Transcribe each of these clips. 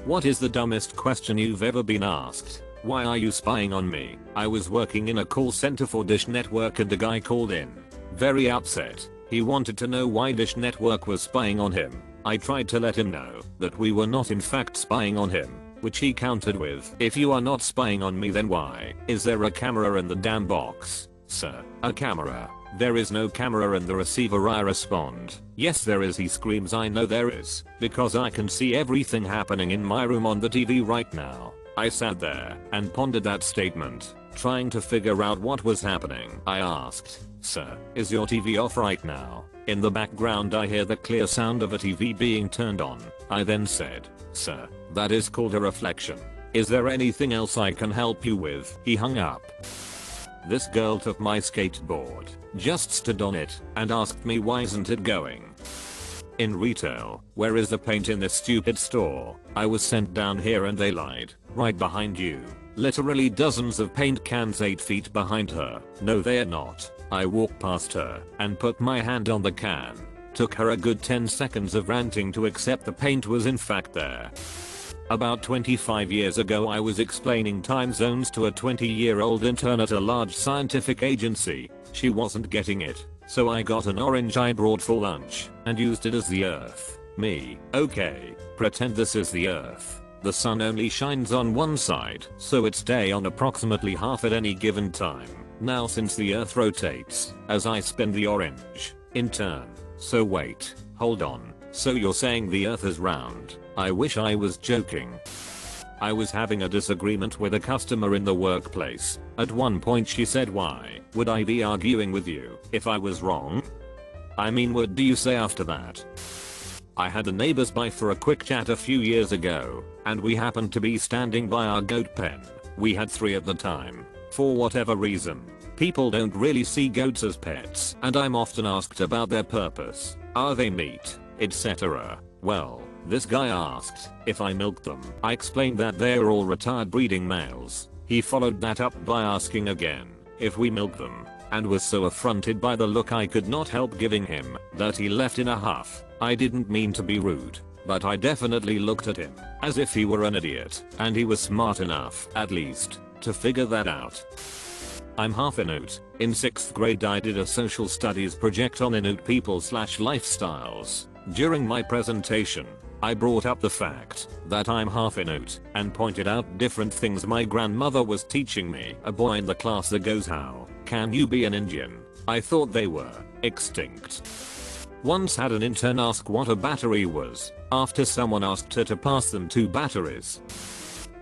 What is the dumbest question you've ever been asked? Why are you spying on me? I was working in a call center for Dish Network and a guy called in. Very upset. He wanted to know why Dish Network was spying on him. I tried to let him know that we were not in fact spying on him, which he countered with, "If you are not spying on me, then why is there a camera in the damn box? Sir, a camera? There is no camera in the receiver." I respond, "Yes there is." He screams, "I know there is, because I can see everything happening in my room on the TV right now." I sat there and pondered that statement, trying to figure out what was happening. I asked, "Sir, is your TV off right now?" In the background I hear the clear sound of a TV being turned on. I then said, "Sir, that is called a reflection. Is there anything else I can help you with?" He hung up. This girl took my skateboard, just stood on it, and asked me why isn't it going. In retail, where is the paint in this stupid store? I was sent down here and they lied. Right behind you. Literally dozens of paint cans 8 feet behind her. No they're not. I walked past her and put my hand on the can. Took her a good 10 seconds of ranting to accept the paint was in fact there. About 25 years ago I was explaining time zones to a 20-year-old intern at a large scientific agency. She wasn't getting it, so I got an orange I brought for lunch and used it as the earth. Me, okay, pretend this is the earth. The sun only shines on one side, so it's day on approximately half at any given time. Now since the earth rotates, as I spin the orange, in turn. So wait, hold on, so you're saying the earth is round? I wish I was joking. I was having a disagreement with a customer in the workplace. At one point she said, "Why would I be arguing with you if I was wrong?" I mean, what do you say after that? I had a neighbors by for a quick chat a few years ago, and we happened to be standing by our goat pen. We had 3 at the time. For whatever reason, people don't really see goats as pets, and I'm often asked about their purpose. Are they meat, etc. Well, this guy asked if I milked them. I explained that they're all retired breeding males. He followed that up by asking again if we milk them, and was so affronted by the look I could not help giving him that he left in a huff. I didn't mean to be rude, but I definitely looked at him as if he were an idiot, and he was smart enough, at least, to figure that out. I'm half Inuit. In 6th grade I did a social studies project on Inuit people/lifestyles. During my presentation, I brought up the fact that I'm half Inuit and pointed out different things my grandmother was teaching me. A boy in the class that goes, "How can you be an Indian?" I thought they were extinct. Once had an intern ask what a battery was, after someone asked her to pass them 2 batteries.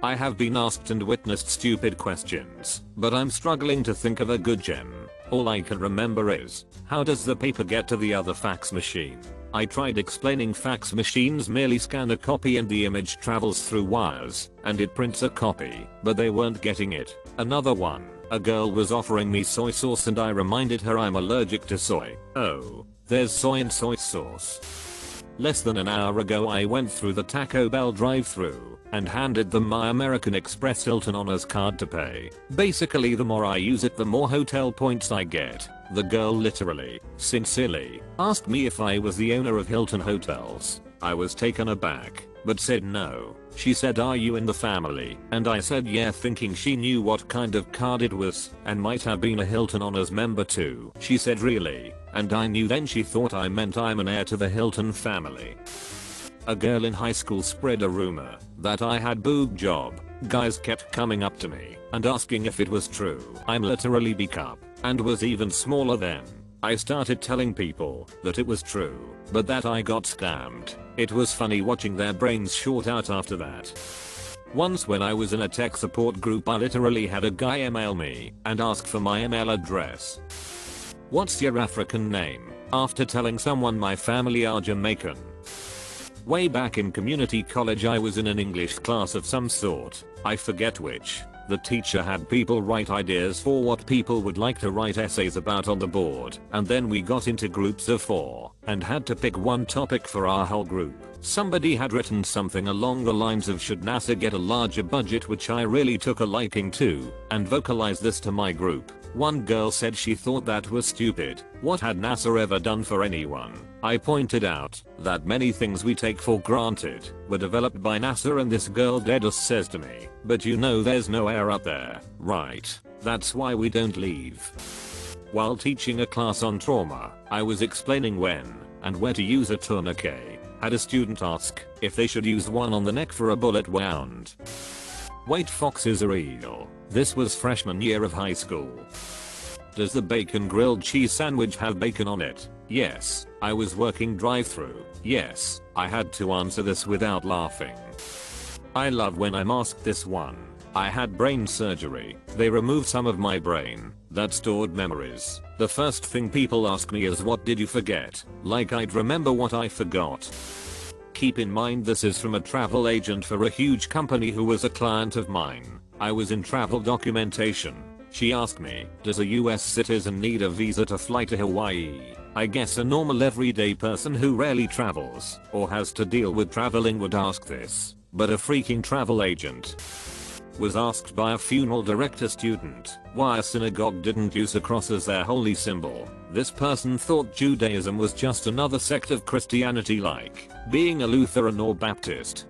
I have been asked and witnessed stupid questions, but I'm struggling to think of a good gem. All I can remember is, how does the paper get to the other fax machine? I tried explaining fax machines merely scan a copy and the image travels through wires, and it prints a copy, but they weren't getting it. Another one, a girl was offering me soy sauce and I reminded her I'm allergic to soy. Oh, there's soy in soy sauce. Less than an hour ago I went through the Taco Bell drive-thru and handed them my American Express Hilton Honors card to pay. Basically the more I use it the more hotel points I get. The girl literally, sincerely, asked me if I was the owner of Hilton Hotels. I was taken aback, but said no. She said, "Are you in the family?" And I said yeah, thinking she knew what kind of card it was and might have been a Hilton Honors member too. She said really, and I knew then she thought I meant I'm an heir to the Hilton family. A girl in high school spread a rumor that I had boob job. Guys kept coming up to me and asking if it was true. I'm literally B cup and was even smaller then. I started telling people that it was true, but that I got scammed. It was funny watching their brains short out after that. Once when I was in a tech support group I literally had a guy email me and ask for my email address. "What's your African name?" after telling someone my family are Jamaican. Way back in community college I was in an English class of some sort, I forget which. The teacher had people write ideas for what people would like to write essays about on the board, and then we got into groups of 4 and had to pick one topic for our whole group. Somebody had written something along the lines of "Should NASA get a larger budget?" which I really took a liking to and vocalized this to my group. One girl said she thought that was stupid. What had NASA ever done for anyone? I pointed out that many things we take for granted were developed by NASA, and this girl deadass says to me, but you know there's no air up there, right? That's why we don't leave. While teaching a class on trauma, I was explaining when and where to use a tourniquet. Had a student ask if they should use one on the neck for a bullet wound. Wait, foxes are real. This was freshman year of high school. Does the bacon grilled cheese sandwich have bacon on it? Yes. I was working drive-through. Yes. I had to answer this without laughing. I love when I'm asked this one. I had brain surgery. They removed some of my brain that stored memories. The first thing people ask me is, what did you forget? Like I'd remember what I forgot. Keep in mind this is from a travel agent for a huge company who was a client of mine. I was in travel documentation. She asked me, does a US citizen need a visa to fly to Hawaii? I guess a normal everyday person who rarely travels or has to deal with traveling would ask this. But a freaking travel agent was asked by a funeral director student why a synagogue didn't use a cross as their holy symbol. This person thought Judaism was just another sect of Christianity, like being a Lutheran or Baptist.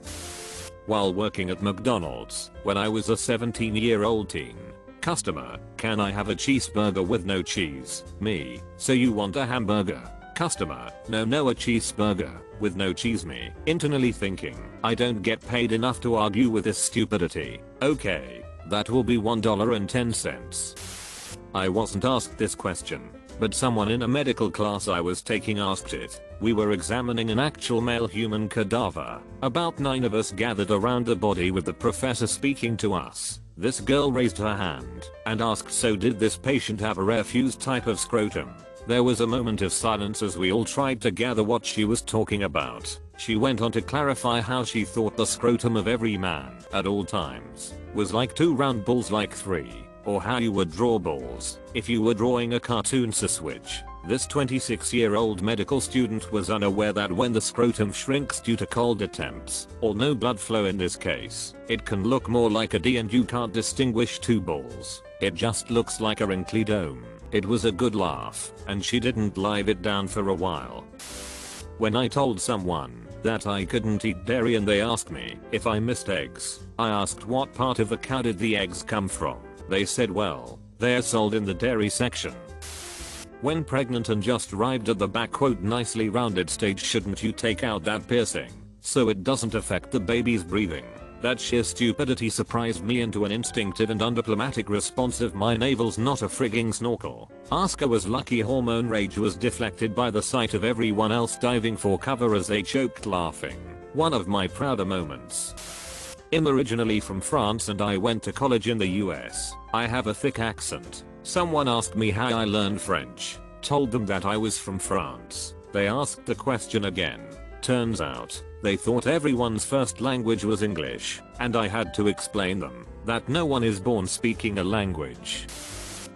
While working at McDonald's, when I was a 17-year-old teen. Customer, can I have a cheeseburger with no cheese? Me, so you want a hamburger? Customer, no, a cheeseburger with no cheese. Me, internally thinking, I don't get paid enough to argue with this stupidity. Okay, that will be $1.10. I wasn't asked this question, but someone in a medical class I was taking asked it. We were examining an actual male human cadaver. About 9 of us gathered around the body with the professor speaking to us. This girl raised her hand and asked, so did this patient have a rare fused type of scrotum? There was a moment of silence as we all tried to gather what she was talking about. She went on to clarify how she thought the scrotum of every man at all times was like 2 round balls, like 3, or how you would draw balls if you were drawing a cartoon switch. This 26-year-old medical student was unaware that when the scrotum shrinks due to cold attempts, or no blood flow in this case, it can look more like a D and you can't distinguish 2 balls. It just looks like a wrinkly dome. It was a good laugh, and she didn't live it down for a while. When I told someone that I couldn't eat dairy and they asked me if I missed eggs, I asked what part of the cow did the eggs come from. They said, well, they're sold in the dairy section. When pregnant and just arrived at the back quote nicely rounded stage, shouldn't you take out that piercing so it doesn't affect the baby's breathing? That sheer stupidity surprised me into an instinctive and undiplomatic response of, my navel's not a frigging snorkel. Asuka was lucky hormone rage was deflected by the sight of everyone else diving for cover as they choked laughing. One of my prouder moments. I'm originally from France and I went to college in the US. I have a thick accent. Someone asked me how I learned French. Told them that I was from France. They asked the question again. Turns out, they thought everyone's first language was English, and I had to explain them that no one is born speaking a language.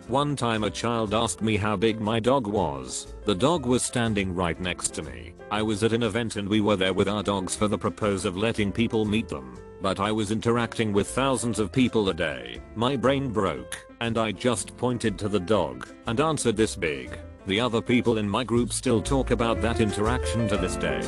One time a child asked me how big my dog was. The dog was standing right next to me. I was at an event and we were there with our dogs for the purpose of letting people meet them. But I was interacting with thousands of people a day. My brain broke, and I just pointed to the dog and answered this big. The other people in my group still talk about that interaction to this day.